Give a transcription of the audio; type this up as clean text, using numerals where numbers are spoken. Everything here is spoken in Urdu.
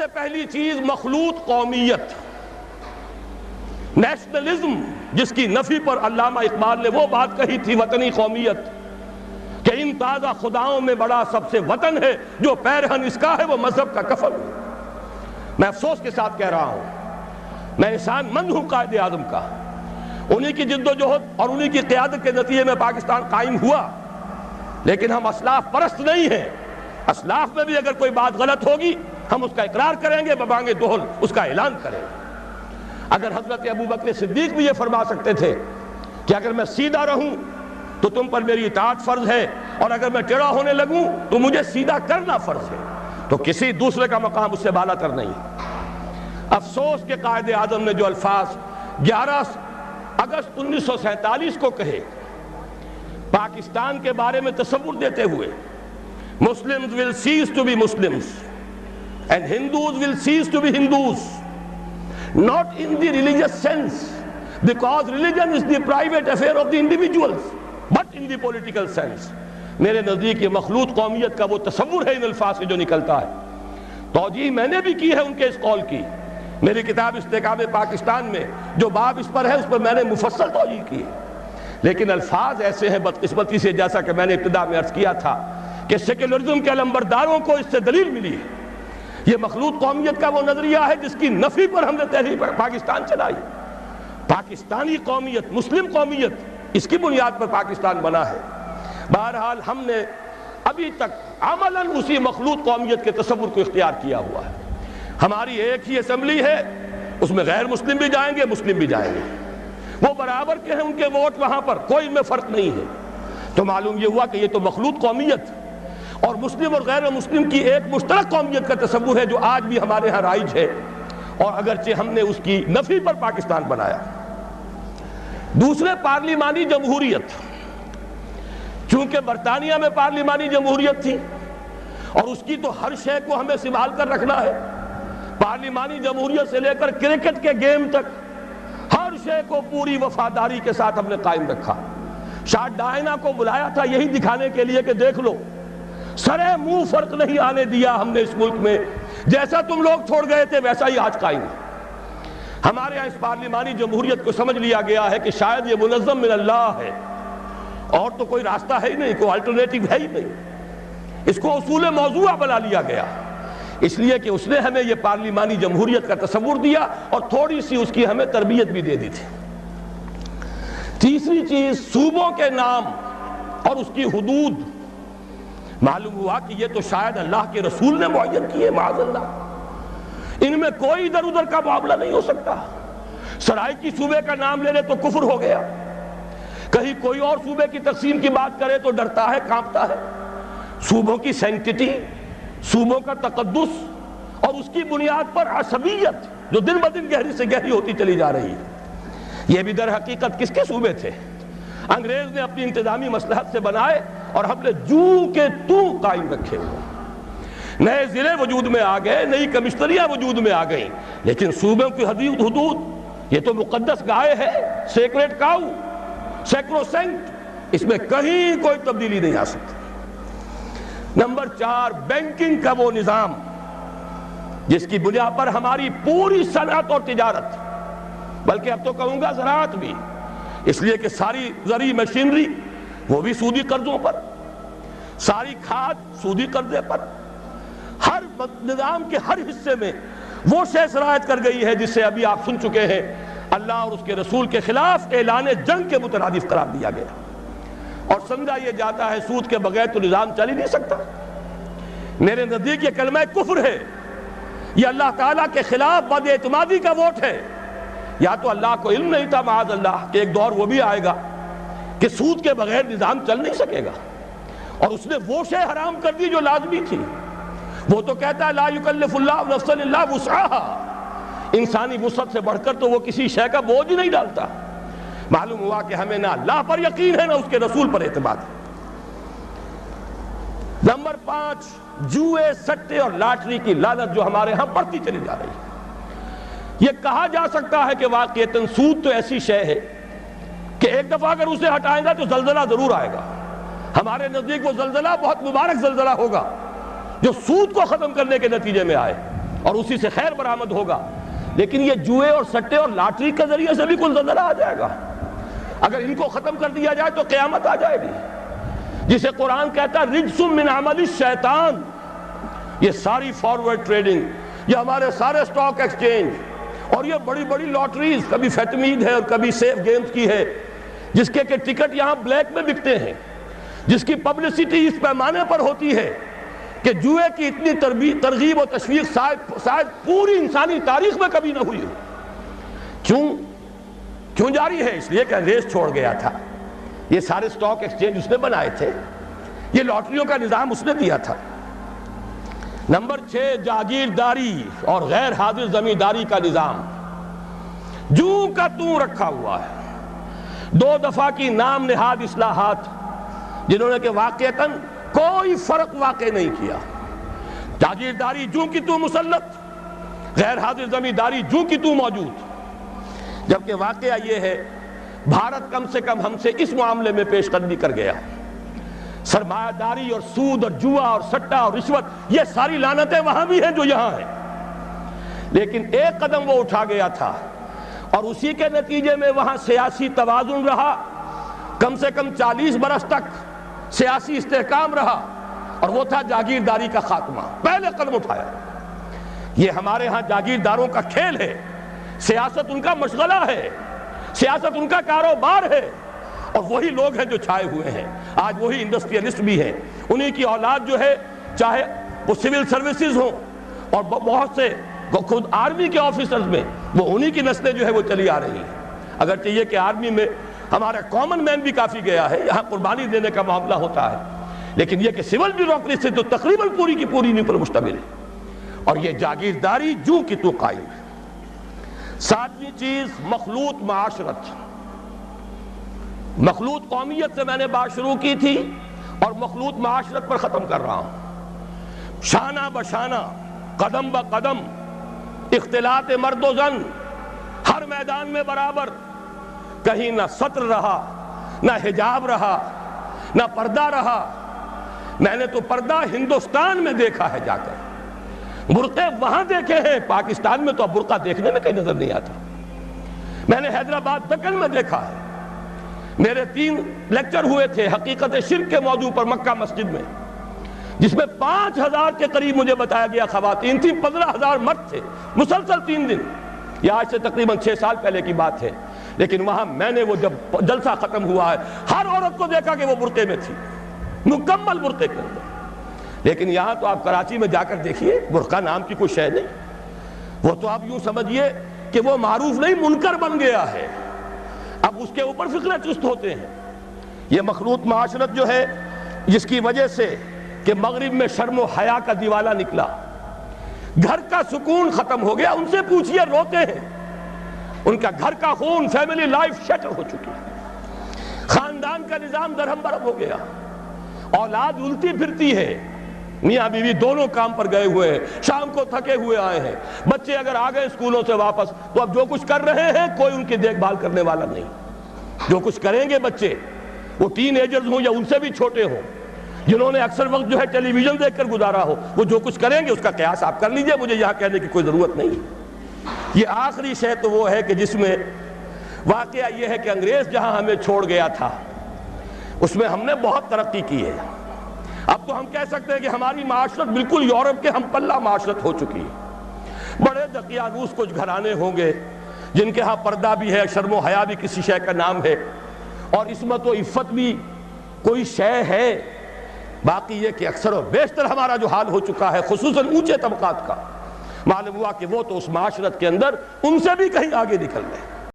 سے پہلی چیز مخلوط قومیت، نیشنلزم، جس کی نفی پر علامہ اقبال نے وہ بات کہی تھی، وطنی قومیت، کہ ان تازہ خداؤں میں بڑا سب سے وطن ہے، جو پیرہن اس کا ہے وہ مذہب کا کفن۔ میں افسوس کے ساتھ کہہ رہا ہوں، میں انسان مند ہوں قائد اعظم کا، انہی کی جد و جہد اور انہی کی قیادت کے نتیجے میں پاکستان قائم ہوا، لیکن ہم اسلاف پرست نہیں ہیں۔ اسلاف میں بھی اگر کوئی بات غلط ہوگی ہم اس کا اقرار کریں گے، ببانگ دہل اس کا اعلان کریں گے۔ اگر حضرت ابوبکر صدیق بھی یہ فرما سکتے تھے کہ اگر میں سیدھا رہوں تو تم پر میری اطاعت فرض ہے، اور اگر میں ٹیڑھا ہونے لگوں تو مجھے سیدھا کرنا فرض ہے، تو کسی دوسرے کا مقام اس سے بالا تر نہیں۔ افسوس کہ قائد اعظم نے جو الفاظ 11 اگست 1947 کو کہے پاکستان کے بارے میں تصور دیتے ہوئے، Muslims will cease to be Muslims and Hindus will cease to be Hindus, not in the religious sense, because religion is the private affair of the individuals, but in the political sense۔ میرے نزدیک یہ مخلوط قومیت کا وہ تصور ہے ان الفاظ سے جو نکلتا ہے۔ توجیہ میں نے بھی کی ہے ان کے اس قول کی، میری کتاب استحکام پاکستان میں جو باب اس پر ہے اس پر میں نے مفصل توجیہ کی ہے، لیکن الفاظ ایسے ہیں بدقسمتی سے، جیسا کہ میں نے ابتدا میں عرض کیا تھا کہ سیکولرزم کے علمبرداروں کو اس سے دلیل ملی ہے۔ یہ مخلوط قومیت کا وہ نظریہ ہے جس کی نفی پر ہم نے تحریک پاکستان چلائی۔ پاکستانی قومیت، مسلم قومیت، اس کی بنیاد پر پاکستان بنا ہے۔ بہرحال ہم نے ابھی تک عملاً اسی مخلوط قومیت کے تصور کو اختیار کیا ہوا ہے۔ ہماری ایک ہی اسمبلی ہے، اس میں غیر مسلم بھی جائیں گے، مسلم بھی جائیں گے، وہ برابر کے ہیں، ان کے ووٹ وہاں پر، کوئی ان میں فرق نہیں ہے۔ تو معلوم یہ ہوا کہ یہ تو مخلوط قومیت اور مسلم اور غیر مسلم کی ایک مشترک قومیت کا تصور ہے جو آج بھی ہمارے ہاں رائج ہے، اور اگرچہ ہم نے اس کی نفی پر پاکستان بنایا۔ دوسرے، پارلیمانی جمہوریت، چونکہ برطانیہ میں پارلیمانی جمہوریت تھی اور اس کی تو ہر شے کو ہمیں سنبھال کر رکھنا ہے، پارلیمانی جمہوریت سے لے کر کرکٹ کے گیم تک ہر شے کو پوری وفاداری کے ساتھ ہم نے قائم رکھا۔ شاہ ڈائنا کو بلایا تھا یہی دکھانے کے لیے کہ دیکھ لو، سرے منہ فرق نہیں آنے دیا ہم نے اس ملک میں، جیسا تم لوگ چھوڑ گئے تھے ویسا ہی آج قائم ہے۔ ہمارے یہاں اس پارلیمانی جمہوریت کو سمجھ لیا گیا ہے کہ شاید یہ منظم من اللہ ہے، اور تو کوئی راستہ ہے ہی نہیں، کوئی الٹرنیٹو ہے ہی نہیں، اس کو اصول موضوعہ بنا لیا گیا، اس لیے کہ اس نے ہمیں یہ پارلیمانی جمہوریت کا تصور دیا اور تھوڑی سی اس کی ہمیں تربیت بھی دے دی تھی۔ تیسری چیز، صوبوں کے نام اور اس کی حدود، معلوم ہوا کہ یہ تو شاید اللہ کے رسول نے معین کیے، معاذ اللہ، ان میں کوئی ادھر ادھر کا معاملہ نہیں ہو سکتا۔ سرائیکی صوبے کا نام لے لے تو کفر ہو گیا، کہیں کوئی اور صوبے کی تقسیم کی بات کرے تو ڈرتا ہے، کانپتا ہے۔ صوبوں کی سینکٹیٹی، صوبوں کا تقدس اور اس کی بنیاد پر عصبیت جو دن بدن گہری سے گہری ہوتی چلی جا رہی ہے، یہ بھی در حقیقت کس کے صوبے تھے؟ انگریز نے اپنی انتظامی مصلحت سے بنائے اور ہم نے جو کے تو قائم رکھے ہوئے۔ نئے ضلع وجود میں آ گئے، نئی کمشنریاں وجود میں آ گئیں، لیکن صوبوں کی حدود یہ تو مقدس گائے ہے، سیکریٹ کاؤ، سیکروسینکٹ، اس میں کہیں کوئی تبدیلی نہیں آ سکتی۔ نمبر 4، بینکنگ کا وہ نظام جس کی بنیاد پر ہماری پوری صنعت اور تجارت، بلکہ اب تو کہوں گا زراعت بھی، اس لیے کہ ساری زرعی مشینری وہ بھی سودی قرضوں پر، ساری کھاد سودی قرضے پر، ہر نظام کے ہر حصے میں وہ شے شرائط کر گئی ہے جس سے ابھی آپ سن چکے ہیں اللہ اور اس کے رسول کے خلاف اعلان جنگ کے مترادف قرار دیا گیا، اور سمجھا یہ جاتا ہے سود کے بغیر تو نظام چل ہی نہیں سکتا۔ میرے نزدیک یہ کلمہ کفر ہے، یہ اللہ تعالیٰ کے خلاف بد اعتمادی کا ووٹ ہے۔ یا تو اللہ کو علم نہیں تھا معاذ اللہ کہ ایک دور وہ بھی آئے گا کہ سود کے بغیر نظام چل نہیں سکے گا، اور اس نے وہ شے حرام کر دی جو لازمی تھی۔ وہ تو کہتا ہے لا یکلف اللہ نفسا الا وسعها، انسانی وسعت سے بڑھ کر تو وہ کسی شے کا بوجھ نہیں ڈالتا۔ معلوم ہوا کہ ہمیں نہ اللہ پر یقین ہے نہ اس کے رسول پر اعتماد ہے۔ نمبر 5، جوئے، سٹے اور لاٹری کی لعنت جو ہمارے ہاں بڑھتی چلی جا رہی ہے۔ یہ کہا جا سکتا ہے کہ واقعتاً سود تو ایسی شے ہے کہ ایک دفعہ اگر اسے ہٹائیں گا تو زلزلہ ضرور آئے گا۔ ہمارے نزدیک وہ زلزلہ بہت مبارک زلزلہ ہوگا جو سود کو ختم کرنے کے نتیجے میں آئے، اور اسی سے خیر برآمد ہوگا. لیکن یہ جوئے اور سٹے اور لاٹری کے ذریعے سے بھی کوئی زلزلہ آ جائے گا. اگر ان کو ختم کر دیا جائے تو قیامت آ جائے گی. جسے قرآن کہتا ہے رجس من عمل الشیطان. یہ ساری فارورڈ ٹریڈنگ، یہ ہمارے سارے سٹاک ایکسچینج اور یہ بڑی بڑی لاٹریز، کبھی فیٹمید ہے اور کبھی سیف گیمز کی ہے، جس کے کہ ٹکٹ یہاں بلیک میں بکتے ہیں، جس کی پبلسٹی اس پیمانے پر ہوتی ہے کہ جوئے کی اتنی ترغیب و تشویق شاید پوری انسانی تاریخ میں کبھی نہ ہوئی ہو. کیوں جاری ہے؟ اس لیے کہ انگریز چھوڑ گیا تھا. یہ سارے سٹاک ایکسچینج اس نے بنائے تھے، یہ لاٹریوں کا نظام اس نے دیا تھا. نمبر 6 جاگیرداری اور غیر حاضر زمینداری کا نظام جوں کا توں رکھا ہوا ہے. 2 دفعہ کی نام نہاد اصلاحات جنہوں نے کہ واقعتاً کوئی فرق واقع نہیں کیا. جاگیرداری جوں کی توں مسلط، غیر حاضر زمینداری جوں کی توں موجود. جبکہ واقعہ یہ ہے بھارت کم سے کم ہم سے اس معاملے میں پیش قدمی کر گیا. سرمایہ داری اور سود اور جوا اور سٹا اور رشوت، یہ ساری لعنتیں وہاں بھی ہیں جو یہاں ہیں. لیکن ایک قدم وہ اٹھا گیا تھا اور اسی کے نتیجے میں وہاں سیاسی توازن رہا. کم سے کم 40 برس تک سیاسی استحکام رہا، اور وہ تھا جاگیرداری کا خاتمہ. پہلے قدم اٹھایا. یہ ہمارے ہاں جاگیرداروں کا کھیل ہے، سیاست ان کا مشغلہ ہے، سیاست ان کا کاروبار ہے، اور وہی لوگ ہیں جو چھائے ہوئے ہیں. آج وہی انڈسٹریلسٹ بھی ہیں، انہی کی اولاد جو ہے، چاہے وہ سول سروسز ہوں اور بہت سے خود آرمی کے آفیسرز میں، وہ انہی کی نسلیں جو ہے وہ چلی آ رہی ہیں. اگرچہ یہ کہ آرمی میں ہمارا کامن مین بھی کافی گیا ہے، یہاں قربانی دینے کا معاملہ ہوتا ہے، لیکن یہ کہ سول بیوروکریسی تو تقریباً پوری کی پوری انہی پر مشتمل ہے. اور یہ جاگیرداری جوں کی تو قائم ہے. 7ویں چیز مخلوط معاشرت. مخلوط قومیت سے میں نے بات شروع کی تھی اور مخلوط معاشرت پر ختم کر رہا ہوں. شانہ بشانہ، قدم بقدم اختلاط مرد و زن، ہر میدان میں برابر. کہیں نہ سطر رہا، نہ حجاب رہا، نہ پردہ رہا. میں نے تو پردہ ہندوستان میں دیکھا ہے جا کر، برقعے وہاں دیکھے ہیں. پاکستان میں تو اب برقع دیکھنے میں کہیں نظر نہیں آتا. میں نے حیدرآباد دکن میں دیکھا ہے. میرے 3 لیکچر ہوئے تھے حقیقت شرک کے موضوع پر مکہ مسجد میں، جس میں 5000 کے قریب مجھے بتایا گیا خواتین تھیں، 15000 مرد تھے. مسلسل 3 دن. یہ آج سے تقریباً 6 سال پہلے کی بات ہے. لیکن وہاں میں نے وہ جب جلسہ ختم ہوا ہے، ہر عورت کو دیکھا کہ وہ برقعے میں تھی، مکمل برقعے کے اندر. لیکن یہاں تو آپ کراچی میں جا کر دیکھیے، برقع نام کی کوئی شے نہیں. وہ تو آپ یوں سمجھیے کہ وہ معروف نہیں، منکر بن گیا ہے. اب اس کے اوپر فکرے چست ہوتے ہیں. یہ مخلوط معاشرت جو ہے، جس کی وجہ سے کہ مغرب میں شرم و حیا کا دیوالہ نکلا، گھر کا سکون ختم ہو گیا. ان سے پوچھئے روتے ہیں، ان کا گھر کا خون، فیملی لائف شٹر ہو چکی ہے. خاندان کا نظام درہم برہم ہو گیا. اولاد الٹی پھرتی ہے، میاں بیوی دونوں کام پر گئے ہوئے ہیں، شام کو تھکے ہوئے آئے ہیں. بچے اگر آ گئے اسکولوں سے واپس تو اب جو کچھ کر رہے ہیں کوئی ان کی دیکھ بھال کرنے والا نہیں. جو کچھ کریں گے بچے، وہ ٹین ایجرز ہوں یا ان سے بھی چھوٹے ہوں، جنہوں نے اکثر وقت جو ہے ٹیلی ویژن دیکھ کر گزارا ہو، وہ جو کچھ کریں گے اس کا قیاس آپ کر لیجئے. مجھے یہاں کہنے کی کوئی ضرورت نہیں. یہ آخری شے تو وہ ہے کہ جس میں واقعہ یہ ہے کہ انگریز جہاں ہمیں چھوڑ گیا تھا، اس میں ہم نے بہت ترقی کی ہے. اب تو ہم کہہ سکتے ہیں کہ ہماری معاشرت بالکل یورپ کے ہم پلہ معاشرت ہو چکی ہے. بڑے دقیانوس کچھ گھرانے ہوں گے جن کے ہاں پردہ بھی ہے، شرم و حیا بھی کسی شے کا نام ہے، اور عصمت و عفت بھی کوئی شے ہے. باقی یہ کہ اکثر و بیشتر ہمارا جو حال ہو چکا ہے، خصوصاً اونچے طبقات کا، معلوم ہوا کہ وہ تو اس معاشرت کے اندر ان سے بھی کہیں آگے نکل گئے.